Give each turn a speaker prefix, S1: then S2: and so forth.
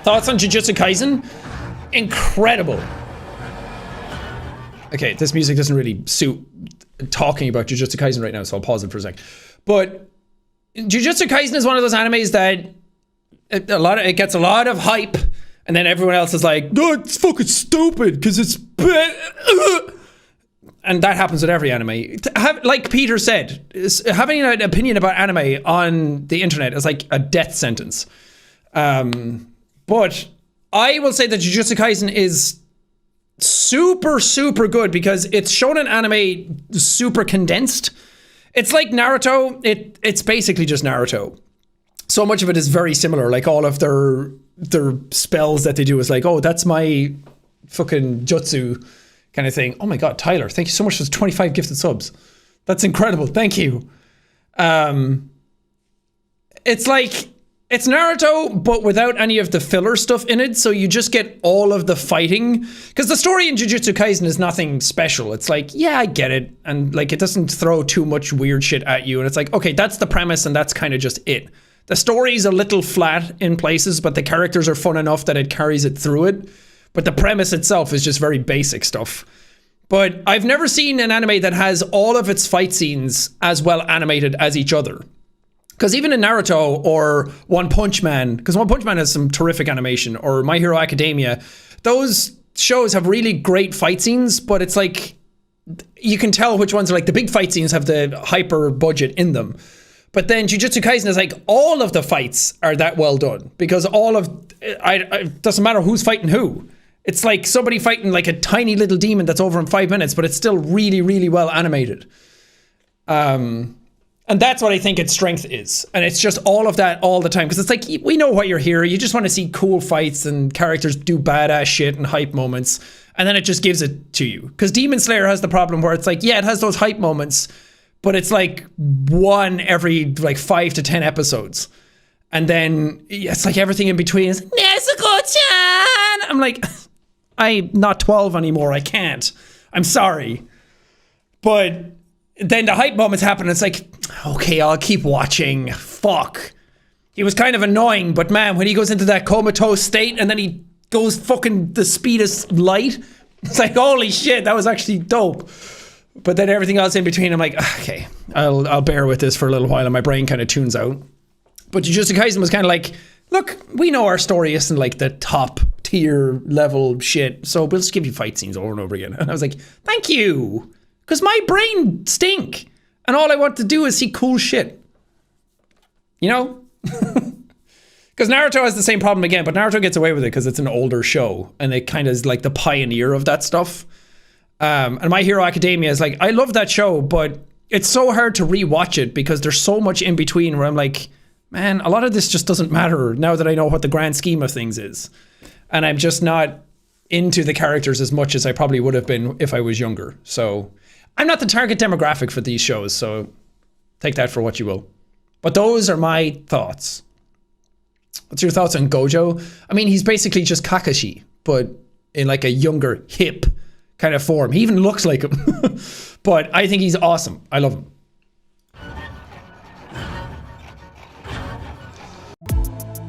S1: Thoughts on Jujutsu Kaisen? Incredible. Okay, this music doesn't really suit talking about Jujutsu Kaisen right now, so I'll pause it for a sec. But Jujutsu Kaisen is one of those animes that it gets a lot of hype, and then everyone else is like, "No, it's fucking stupid because it's bad." And that happens with every anime. Like Peter said, having an opinion about anime on the internet is like a death sentence. But I will say that Jujutsu Kaisen is super, super good because it's shown in anime super condensed. It's like Naruto. It's basically just Naruto. So much of it is very similar. Like all of their spells that they do is like, oh, that's my fucking jutsu kind of thing. Oh my God, Tyler, thank you so much for 25 gifted subs. That's incredible. Thank you. It's like, it's Naruto, but without any of the filler stuff in it. So you just get all of the fighting. Because the story in Jujutsu Kaisen is nothing special. It's like, yeah, I get it. And like, it doesn't throw too much weird shit at you. And it's like, okay, that's the premise and that's kind of just it. The story's a little flat in places, but the characters are fun enough that it carries it through it. But the premise itself is just very basic stuff. But I've never seen an anime that has all of its fight scenes as well animated as each other. Because even in Naruto or One Punch Man, because One Punch Man has some terrific animation, or My Hero Academia, those shows have really great fight scenes, but it's like, you can tell which ones are like, the big fight scenes have the hyper budget in them. But then Jujutsu Kaisen is like, all of the fights are that well done, because it doesn't matter who's fighting who. It's like somebody fighting like a tiny little demon that's over in 5 minutes, but it's still really, really well animated. And that's what I think its strength is. And it's just all of that all the time. Because it's like, we know what you're here. You just want to see cool fights and characters do badass shit and hype moments. And then it just gives it to you. Because Demon Slayer has the problem where it's like, yeah, it has those hype moments, but it's like one every like 5 to 10 episodes. And then it's like everything in between is, Nezuko-chan! I'm like, I'm not 12 anymore. I can't. I'm sorry. But then the hype moments happen and it's like, okay, I'll keep watching. Fuck. He was kind of annoying, but man, when he goes into that comatose state and then he goes fucking the speed of light, it's like, holy shit, that was actually dope. But then everything else in between, I'm like, okay, I'll bear with this for a little while and my brain kind of tunes out. But Jujutsu Kaisen was kind of like, look, we know our story isn't like the top tier level shit, so we'll just give you fight scenes over and over again. And I was like, thank you. Because my brain stink. And all I want to do is see cool shit. You know? Because Naruto has the same problem again, but Naruto gets away with it because it's an older show. And it kind of is like the pioneer of that stuff. And My Hero Academia is like, I love that show, but it's so hard to rewatch it because there's so much in between where I'm like, man, a lot of this just doesn't matter now that I know what the grand scheme of things is. And I'm just not into the characters as much as I probably would have been if I was younger. So I'm not the target demographic for these shows, so take that for what you will. But those are my thoughts. What's your thoughts on Gojo? I mean, he's basically just Kakashi, but in like a younger, hip kind of form. He even looks like him. But I think he's awesome. I love him.